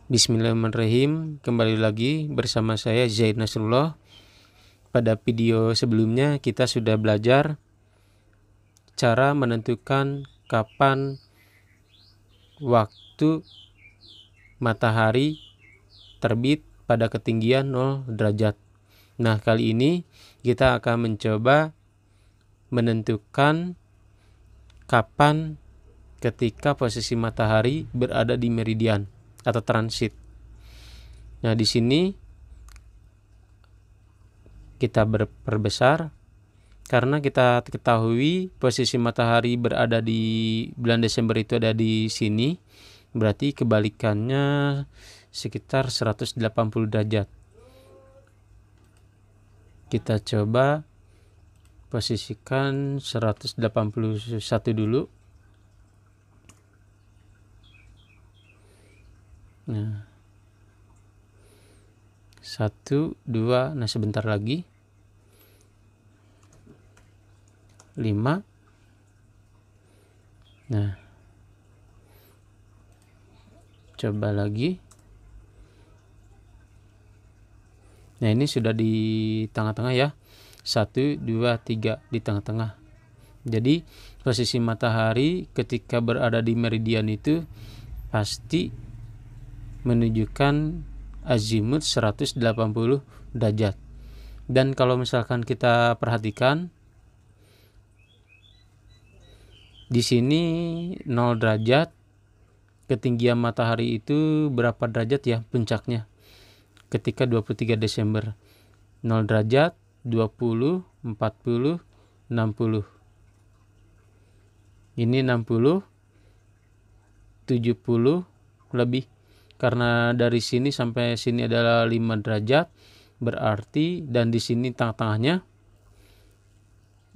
Bismillahirrahmanirrahim. Kembali lagi bersama saya Zaid Nasrullah. Pada video sebelumnya kita sudah belajar cara menentukan kapan waktu matahari terbit pada ketinggian 0 derajat. Nah, kali ini kita akan mencoba menentukan kapan ketika posisi matahari berada di meridian atau transit. Nah, di sini kita berperbesar karena kita ketahui posisi matahari berada di bulan Desember itu ada di sini, berarti kebalikannya sekitar 180 derajat. Kita coba posisikan 181 dulu. Nah, 1, 2, nah sebentar lagi 5. Nah, coba lagi. Nah, ini sudah di tengah-tengah ya. 1, 2, 3 di tengah-tengah. Jadi posisi matahari ketika berada di meridian itu pasti menunjukkan azimut 180 derajat. Dan kalau misalkan kita perhatikan di sini 0 derajat, ketinggian matahari itu berapa derajat ya puncaknya ketika 23 Desember. 0 derajat, 20, 40, 60. Ini 60, 70 lebih. Karena dari sini sampai sini adalah 5 derajat, berarti dan di sini tengah-tengahnya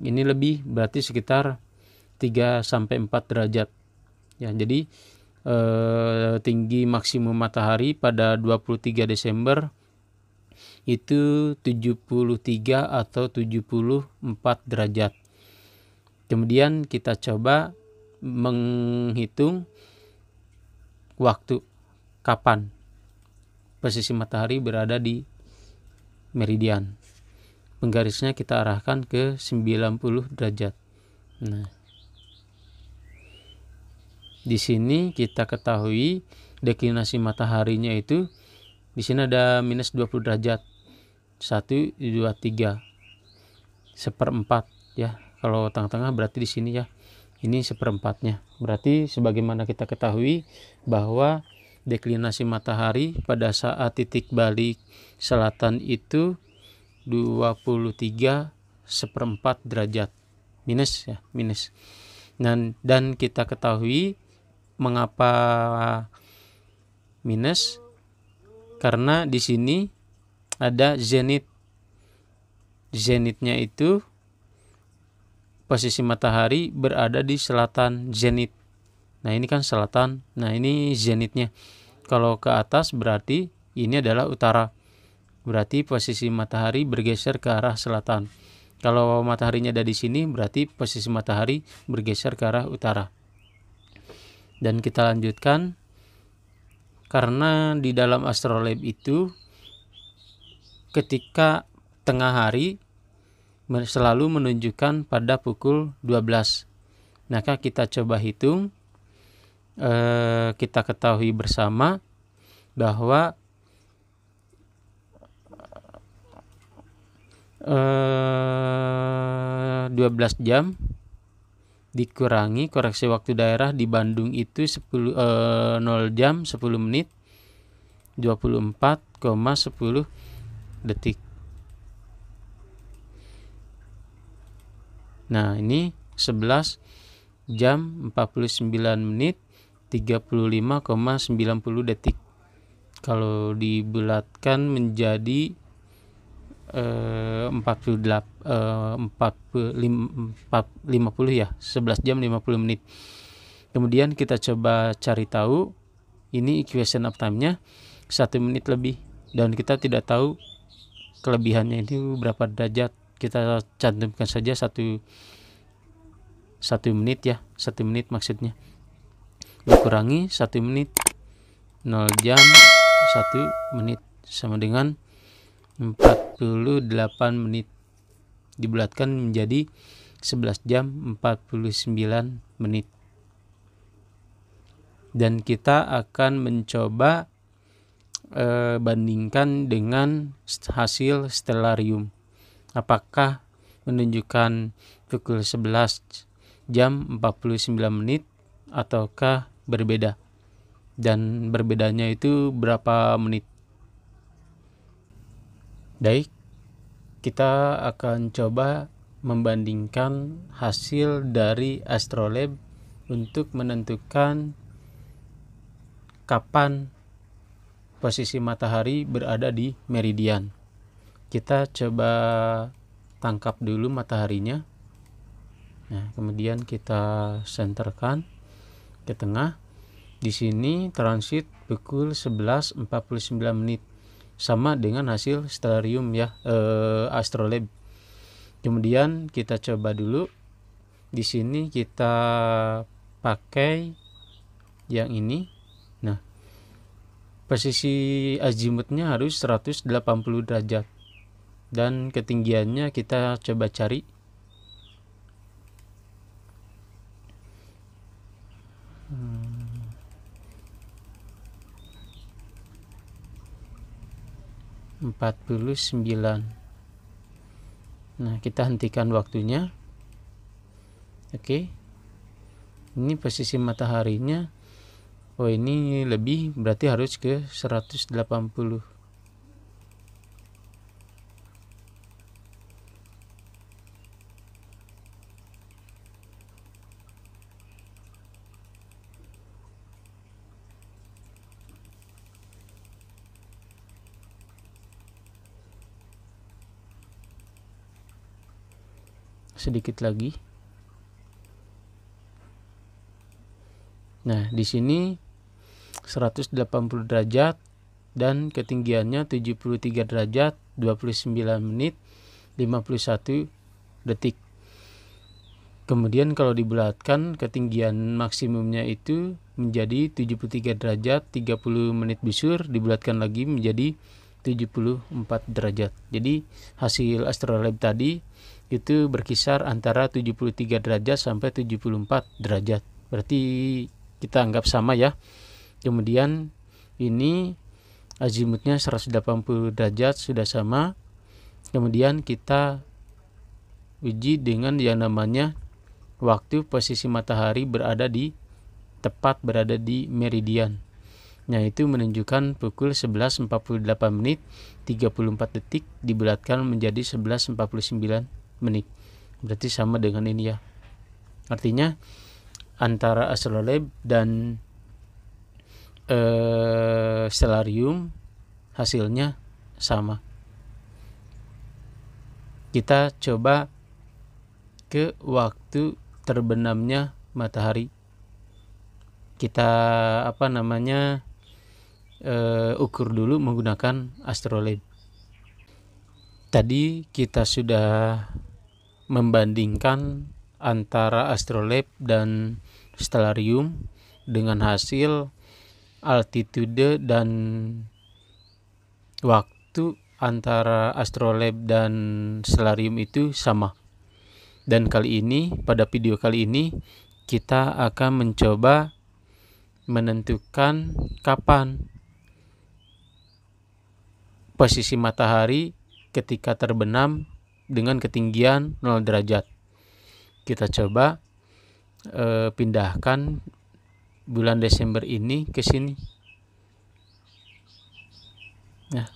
ini lebih, berarti sekitar 3 sampai 4 derajat. Ya, jadi tinggi maksimum matahari pada 23 Desember itu 73 atau 74 derajat. Kemudian kita coba menghitung waktu kapan posisi matahari berada di meridian. Penggarisnya kita arahkan ke 90 derajat. Nah, di sini kita ketahui deklinasi mataharinya itu di sini ada minus 20 derajat. 1, 2, 3. 1/4 ya. Kalau tengah-tengah berarti di sini ya. Ini 1/4-nya. Berarti sebagaimana kita ketahui bahwa deklinasi matahari pada saat titik balik selatan itu 23 1/4 derajat minus ya, minus. Dan kita ketahui mengapa minus, karena di sini ada zenit. Zenitnya itu posisi matahari berada di selatan zenit. Nah, ini kan selatan. Nah, ini zenitnya. Kalau ke atas berarti ini adalah utara. Berarti posisi matahari bergeser ke arah selatan. Kalau mataharinya ada di sini berarti posisi matahari bergeser ke arah utara. Dan kita lanjutkan. Karena di dalam astrolabe itu ketika tengah hari selalu menunjukkan pada pukul 12. Maka kita coba hitung. Kita ketahui bersama bahwa 12 jam dikurangi koreksi waktu daerah di Bandung itu 0 jam 10 menit 24,10 detik. Nah, ini 11 jam 49 menit 35,90 detik. Kalau dibulatkan menjadi 50 ya, 11 jam 50 menit. Kemudian kita coba cari tahu ini equation of time-nya 1 menit lebih, dan kita tidak tahu kelebihannya itu berapa derajat. Kita cantumkan saja 1 menit ya, 1 menit maksudnya. Dikurangi 1 menit 0 jam menit sama dengan 48 menit dibulatkan menjadi 11 jam 49 menit. Dan kita akan mencoba bandingkan dengan hasil stellarium. Apakah menunjukkan pukul 11 jam 49 menit ataukah berbeda? Dan berbedanya itu berapa menit? Baik, kita akan coba membandingkan hasil dari astrolabe untuk menentukan kapan posisi matahari berada di meridian. Kita coba tangkap dulu mataharinya. Nah, kemudian kita senterkan ke tengah. Di sini transit pukul 11.49 menit, sama dengan hasil stellarium ya, astrolabe. Kemudian kita coba dulu. Di sini kita pakai yang ini. Nah, posisi azimutnya harus 180 derajat dan ketinggiannya kita coba cari. Hmm. 49. Nah, kita hentikan waktunya. Oke. Ini posisi mataharinya. Oh, ini lebih, berarti harus ke 180. Sedikit lagi. Nah, di sini 180 derajat dan ketinggiannya 73 derajat 29 menit 51 detik. Kemudian kalau dibulatkan ketinggian maksimumnya itu menjadi 73 derajat 30 menit busur, dibulatkan lagi menjadi 74 derajat. Jadi hasil astrolabe tadi itu berkisar antara 73 derajat sampai 74 derajat. Berarti kita anggap sama ya. Kemudian ini azimutnya 180 derajat sudah sama. Kemudian kita uji dengan yang namanya waktu posisi matahari tepat berada di meridian. Nah, itu menunjukkan pukul 11.48 menit 34 detik dibulatkan menjadi 11.49 menit. Berarti sama dengan ini ya. Artinya antara astrolabe dan stellarium hasilnya sama. Kita coba ke waktu terbenamnya matahari. Kita ukur dulu menggunakan astrolabe. Tadi kita sudah membandingkan antara astrolabe dan stellarium dengan hasil altitude dan waktu antara astrolabe dan stellarium itu sama. Dan pada video kali ini kita akan mencoba menentukan kapan posisi matahari ketika terbenam dengan ketinggian 0 derajat. Kita coba pindahkan bulan Desember ini ke sini. Nah,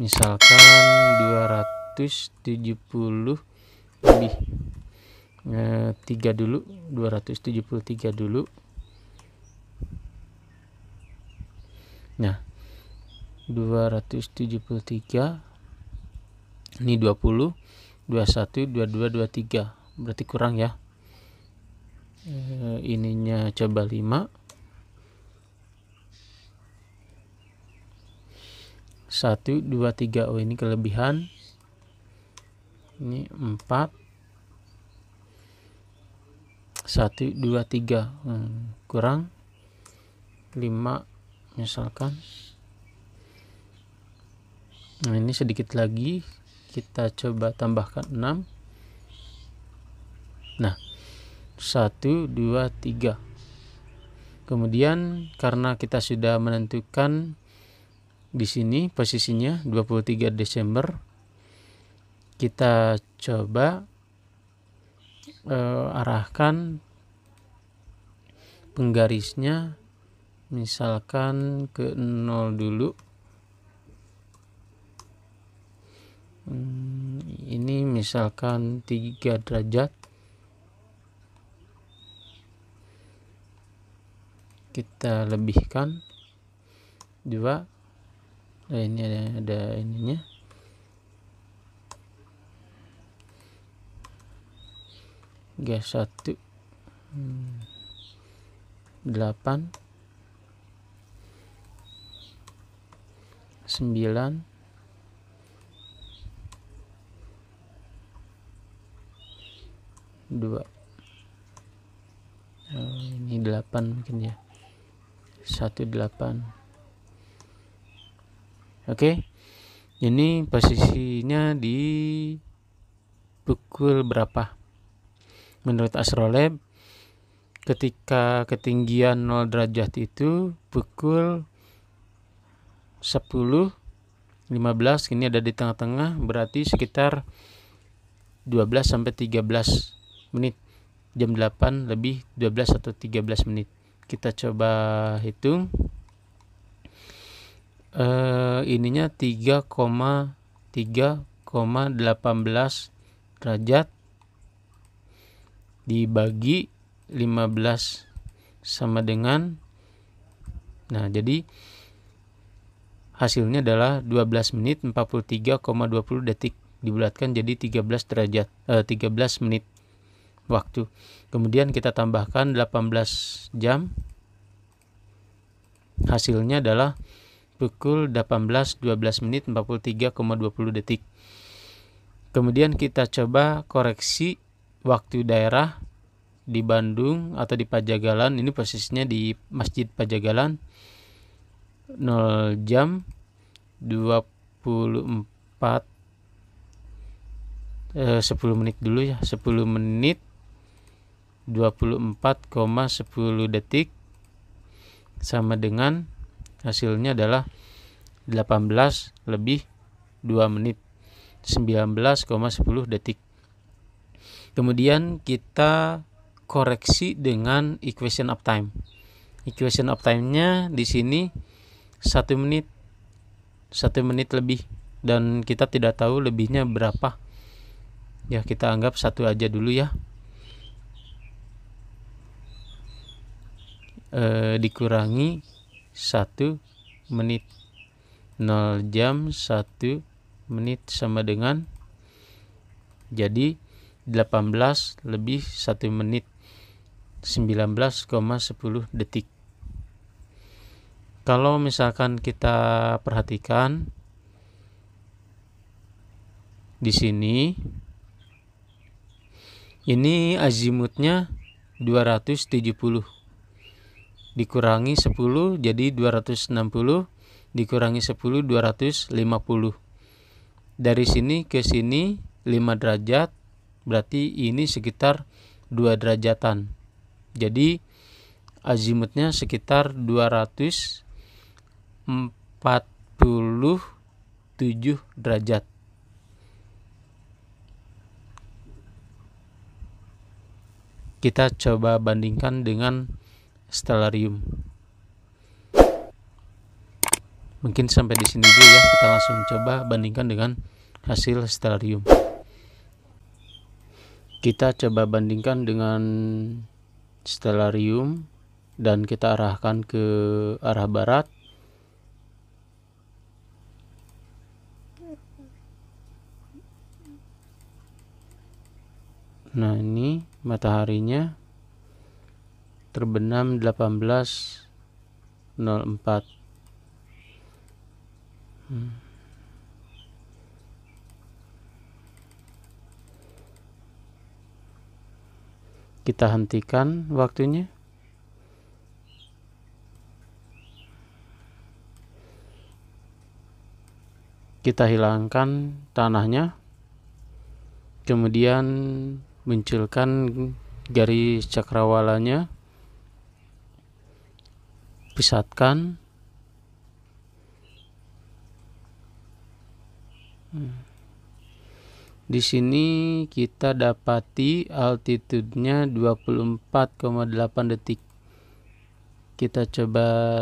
misalkan 270 lebih 3 dulu, 273 dulu. Nah, 273 ini 20, 21, 22, 23. Berarti kurang ya. Ininya coba 5. 1, 2, 3. Oh, ini kelebihan. Ini 4. 1, 2, 3 kurang 5 misalkan. Nah, ini sedikit lagi kita coba tambahkan 6. Nah, 1, 2, 3. Kemudian karena kita sudah menentukan di sini posisinya 23 Desember, kita coba arahkan penggarisnya misalkan ke 0 dulu. Ini misalkan 3 derajat. Kita lebihkan 2. Ini ada ininya. Gas 1 8 9 2. Ini 8 mungkin ya. 1, 8. Oke. Ini posisinya di pukul berapa? Menurut Astrolab, ketika ketinggian 0 derajat itu pukul 10.15. Ini ada di tengah-tengah, berarti sekitar 12 sampai 13 menit. Jam 8 lebih 12 atau 13 menit. Kita coba hitung. Ininya 3,18 derajat dibagi 15 sama dengan, nah jadi hasilnya adalah 12 menit 43,20 detik dibulatkan jadi 13 derajat 13 menit waktu. Kemudian kita tambahkan 18 jam, hasilnya adalah pukul 18.12 menit 43,20 detik. Kemudian kita coba koreksi waktu daerah di Bandung atau di Pajagalan. Ini posisinya di Masjid Pajagalan. 0 jam 24 10 menit dulu ya. 10 menit 24,10 detik sama dengan hasilnya adalah 18 lebih 2 menit 19,10 detik. Kemudian kita koreksi dengan equation of time. Equation of time-nya di sini 1 menit lebih, dan kita tidak tahu lebihnya berapa. Ya, kita anggap 1 aja dulu ya. Dikurangi 1 menit. 0 jam 1 menit sama dengan, jadi 18 lebih 1 menit 19,10 detik. Kalau misalkan kita perhatikan di sini, ini azimutnya 270 dikurangi 10 jadi 260, dikurangi 10 250. Dari sini ke sini 5 derajat, berarti ini sekitar 2 derajatan. Jadi azimutnya sekitar 247 derajat. Kita coba bandingkan dengan stellarium. Mungkin sampai di sini dulu ya. Kita langsung coba bandingkan dengan hasil stellarium. Kita coba bandingkan dengan stellarium dan kita arahkan ke arah barat. Nah, ini mataharinya terbenam 18.04. Kita hentikan waktunya. Kita hilangkan tanahnya. Kemudian munculkan garis cakrawalanya. Pusatkan. Di sini kita dapati altitude-nya 24,8 detik. Kita coba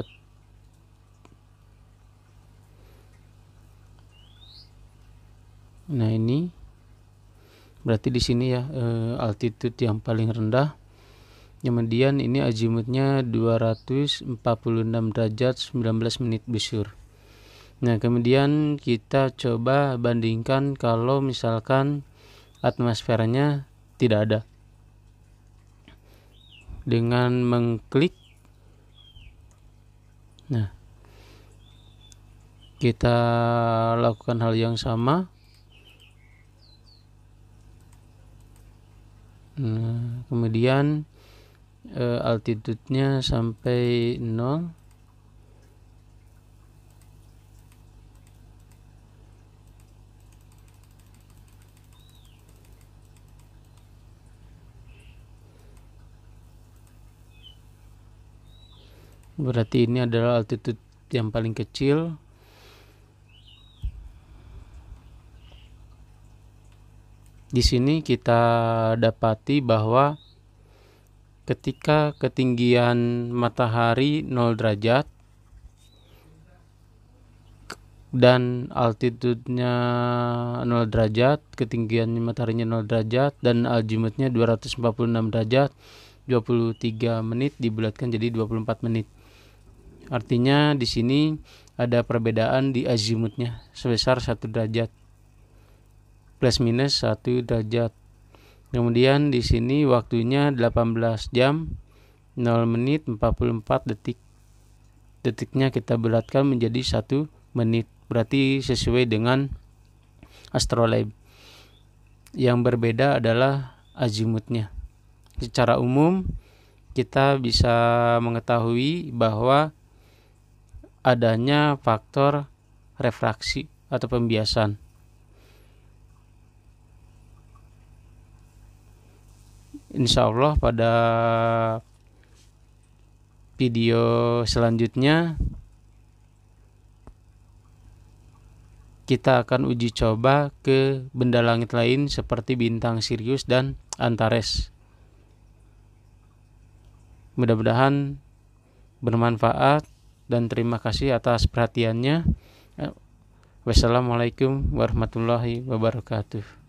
ini berarti di sini ya altitude yang paling rendah. Kemudian ini azimutnya 246 derajat 19 menit busur. Nah, kemudian kita coba bandingkan kalau misalkan atmosfernya tidak ada. Dengan mengklik, nah, kita lakukan hal yang sama. Nah, kemudian altitude-nya sampai 0. Berarti ini adalah altitude yang paling kecil. Di sini kita dapati bahwa ketika ketinggian matahari 0 derajat dan altitude-nya 0 derajat, ketinggian mataharinya 0 derajat dan azimutnya 246 derajat, 23 menit dibulatkan jadi 24 menit. Artinya di sini ada perbedaan di azimutnya sebesar 1 derajat. Plus minus 1 derajat. Kemudian di sini waktunya 18 jam 0 menit 44 detik. Detiknya kita bulatkan menjadi 1 menit. Berarti sesuai dengan astrolabe. Yang berbeda adalah azimutnya. Secara umum kita bisa mengetahui bahwa adanya faktor refraksi atau pembiasan. Insya Allah pada video selanjutnya kita akan uji coba ke benda langit lain seperti bintang Sirius dan Antares. Mudah-mudahan bermanfaat dan terima kasih atas perhatiannya. Wassalamualaikum warahmatullahi wabarakatuh.